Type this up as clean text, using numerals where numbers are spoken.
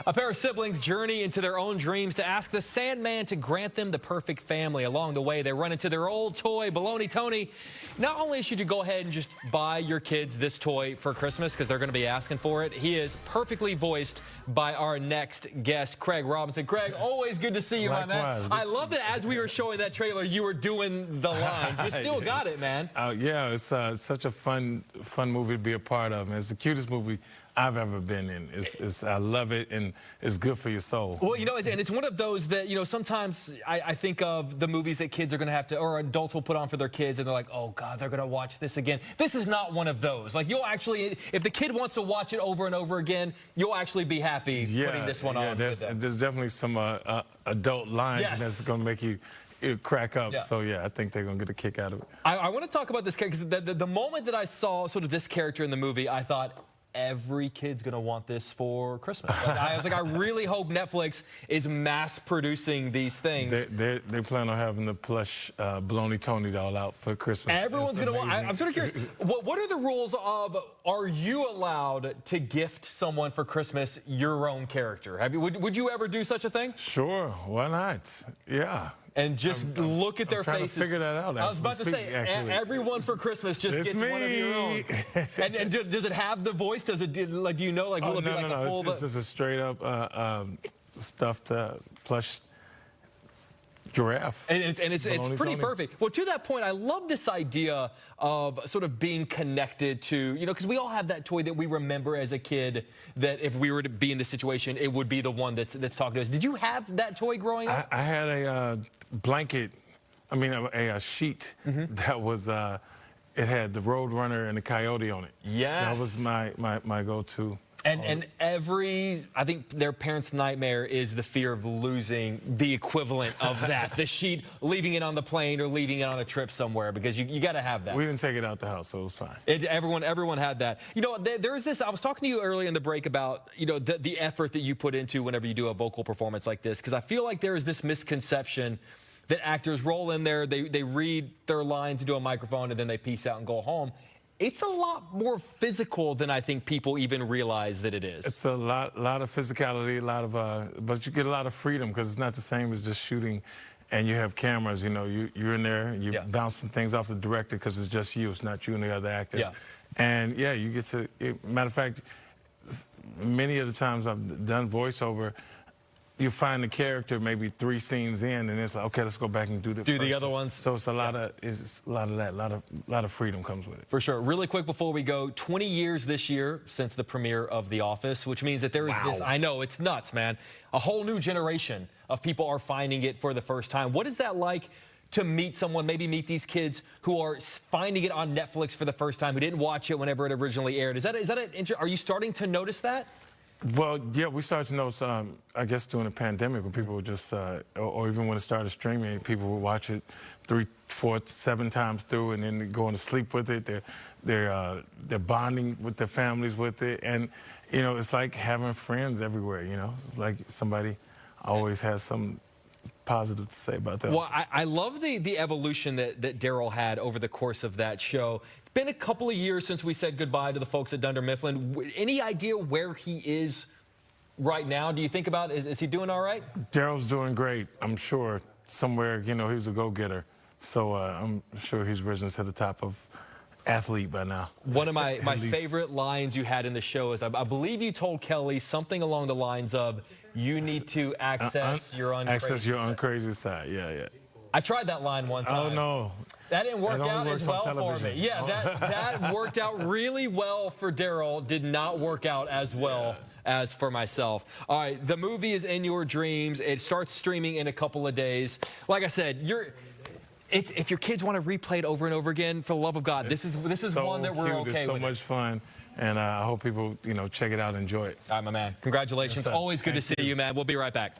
A pair of siblings journey into their own dreams to ask the Sandman to grant them the perfect family. Along the way, they run into their old toy, Baloney Tony. Not only should you go ahead and just buy your kids this toy for Christmas because they're going to be asking for it, he is perfectly voiced by our next guest, Craig Robinson. Craig, always good to see you, Likewise. my man. I love that as we were showing that trailer, you were doing the line. You still got it, man. Yeah, it's such a fun movie to be a part of. And it's the cutest movie I've ever been in. I love it, and it's good for your soul. Well, you know, and it's one of those that, you know, sometimes I think of the movies that kids are going to have to, or adults will put on for their kids, and they're like, oh, God, they're going to watch this again. This is not one of those. Like, you'll actually, if the kid wants to watch it over and over again, you'll actually be happy putting this one on. There's definitely some adult lines that's going to make you crack up. Yeah. So, yeah, I think they're going to get a kick out of it. I want to talk about this character, because the moment that I saw sort of this character in the movie, I thought, every kid's going to want this for Christmas. Like, I was like, I really hope Netflix is mass producing these things. They plan on having the plush Baloney Tony doll out for Christmas. Everyone's going to want. I'm sort of curious, what are the rules of, are you allowed to gift someone for Christmas your own character? Would you ever do such a thing? Sure, why not? Yeah. And just look at their faces. To figure that out. I was about to say, everyone for Christmas just gets one of your own. And does it have the voice? Does it, like, do you know, like, will it be like a full... It's just a straight up stuffed plush giraffe. And it's pretty perfect. Well, to that point, I love this idea of sort of being connected to, you know, because we all have that toy that we remember as a kid that if we were to be in this situation, it would be the one that's talking to us. Did you have that toy growing up? I had a blanket, a sheet that was, it had the Roadrunner and the Coyote on it. Yes. That was my go-to. And I think their parents' nightmare is the fear of losing the equivalent of that. The sheet, leaving it on the plane or leaving it on a trip somewhere, because you got to have that. We didn't take it out the house, so it was fine. Everyone had that. You know, there is this, I was talking to you earlier in the break about, you know, the effort that you put into whenever you do a vocal performance like this, because I feel like there is this misconception that actors roll in there, they read their lines into a microphone, and then they peace out and go home. It's a lot more physical than I think people even realize that it is. It's a lot of physicality, but you get a lot of freedom, because it's not the same as just shooting and you have cameras. You know, you're in there, and you're bouncing things off the director because it's just you. It's not you and the other actors. Yeah. And, yeah, you get to, matter of fact, many of the times I've done voiceover, you find the character maybe 3 scenes in, and it's like, okay, let's go back and do the other ones. So it's a lot of that, a lot of freedom comes with it. For sure. Really quick before we go, 20 years this year since the premiere of The Office, which means that there is this, I know, it's nuts, man. A whole new generation of people are finding it for the first time. What is that like to meet someone, maybe meet these kids who are finding it on Netflix for the first time, who didn't watch it whenever it originally aired? Are you starting to notice that? Well, yeah, we started to notice, I guess, during the pandemic, when people would just, or even when it started streaming, people would watch it 3, 4, 7 times through, and then going to sleep with it. They're bonding with their families with it, and you know, it's like having friends everywhere. You know, it's like somebody always has some positive to say about that. Well, I love the evolution that Daryl had over the course of that show. It's been a couple of years since we said goodbye to the folks at Dunder Mifflin. Any idea where he is right now? Do you think about, is he doing all right? Daryl's doing great, I'm sure. Somewhere, you know, he's a go-getter. So I'm sure he's risen to the top of athlete by now. One of my favorite lines you had in the show is, I believe you told Kelly something along the lines of, you need to access your uncrazy side. Yeah. I tried that line one time. Oh, no. That didn't work out as well for me. Yeah, that worked out really well for Daryl. Did not work out as well as for myself. All right, the movie is in your dreams. It starts streaming in a couple of days. Like I said, if your kids want to replay it over and over again, for the love of God, this is so one that we're okay with. It's so much fun, and I hope people, you know, check it out and enjoy it. All right, my man. Congratulations. Always good to see you, man. We'll be right back.